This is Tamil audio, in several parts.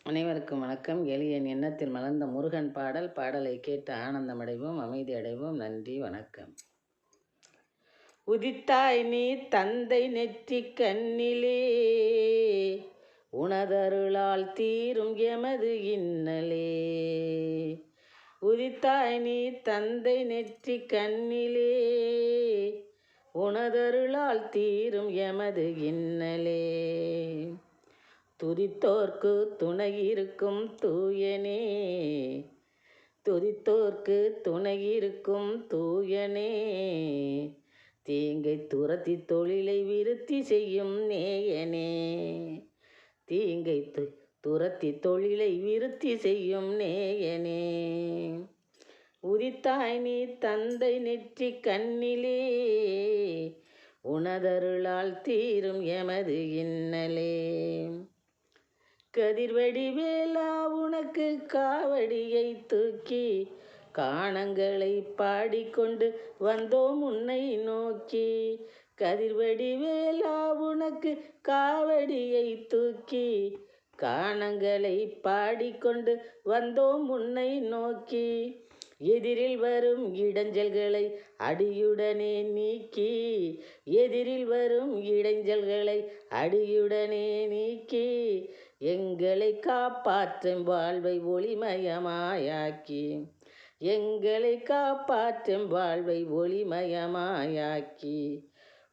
அனைவருக்கும் வணக்கம். எளியன் எண்ணத்தில் மலர்ந்த முருகன் பாடலை கேட்டு ஆனந்தமடைவோம், அமைதி அடைவோம். நன்றி, வணக்கம். உதித்தாய் நீ தந்தை நெற்றி கண்ணிலே, உனதருளால் தீரும் எமது இன்னலே. உதித்தாய் நீ தந்தை நெற்றி கண்ணிலே, உனதருளால் தீரும் எமது இன்னலே. துதித்தோர்க்கு துணையிருக்கும் தூயனே, துதித்தோர்க்கு துணையிருக்கும் தூயனே. தீங்கை துரத்தி தொழிலை விருத்தி செய்யும் நேயனே, தீங்கை துரத்தி தொழிலை விருத்தி செய்யும் நேயனே. உதித்தாய் நீ தந்தை நெற்றி கண்ணிலே, உனதருளால் தீரும் எமது இன்னலே. கதிர்வடிவேலா உனக்கு காவடியை தூக்கி, காணங்களை பாடிக்கொண்டு வந்தோம் உன்னை நோக்கி. கதிர்வடிவேலா உனக்கு காவடியை தூக்கி, காணங்களை பாடிக்கொண்டு வந்தோம் உன்னை நோக்கி. எதிரில் வரும் இடைஞ்சல்களை அடியுடனே நீக்கி, எதிரில் வரும் இடைஞ்சல்களை அடியுடனே நீக்கி. எங்களை காப்பாற்றும் வாழ்வை ஒளிமயமாயாக்கி, எங்களை காப்பாற்றும் வாழ்வை ஒளிமயமாயாக்கி.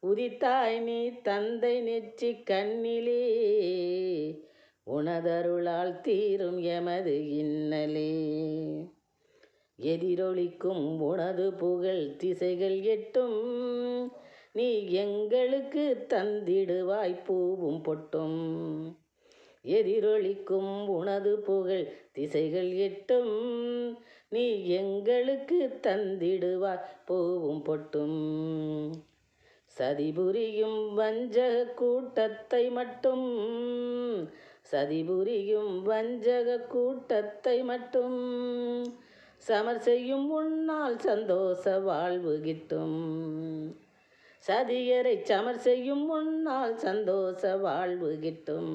உதித்தாய் நீ தந்தை நெற்றி கண்ணிலே, உனதருளால் தீரும் எமது இன்னலே. எதிரொலிக்கும் உனது புகழ் திசைகள் எட்டும், நீ எங்களுக்கு தந்திடுவாய் பூவும் பொட்டும். எதிரொலிக்கும் உனது புகழ் திசைகள் எட்டும், நீ எங்களுக்கு தந்திடுவாய் பூவும் பொட்டும். சதிபுரியும் வஞ்சக கூட்டத்தை மட்டும், சதிபுரியும் வஞ்சக கூட்டத்தை மட்டும் சமர் செய்யும் உன்னால் சந்தோஷ வாழ்வு கிட்டும். சதியரை சமர் செய்யும் உன்னால் சந்தோஷ வாழ்வு கிட்டும்.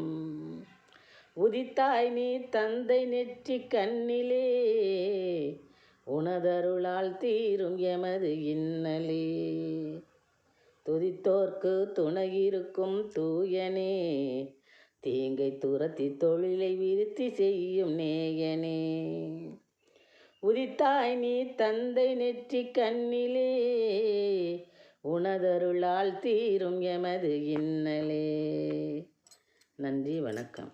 உதித்தாய் நீ தந்தை நெற்றி கண்ணிலே, உனதருளால் தீரும் எமது இன்னலே. துதித்தோர்க்கு துணையிருக்கும் தூயனே, தீங்கை துரத்தி தொழிலை விருத்தி செய்யும் நேயனே. உதித்தாய் நீ தந்தை நெற்றி கண்ணிலே, உனதருளால் தீரும் எமது இன்னலே. நன்றி, வணக்கம்.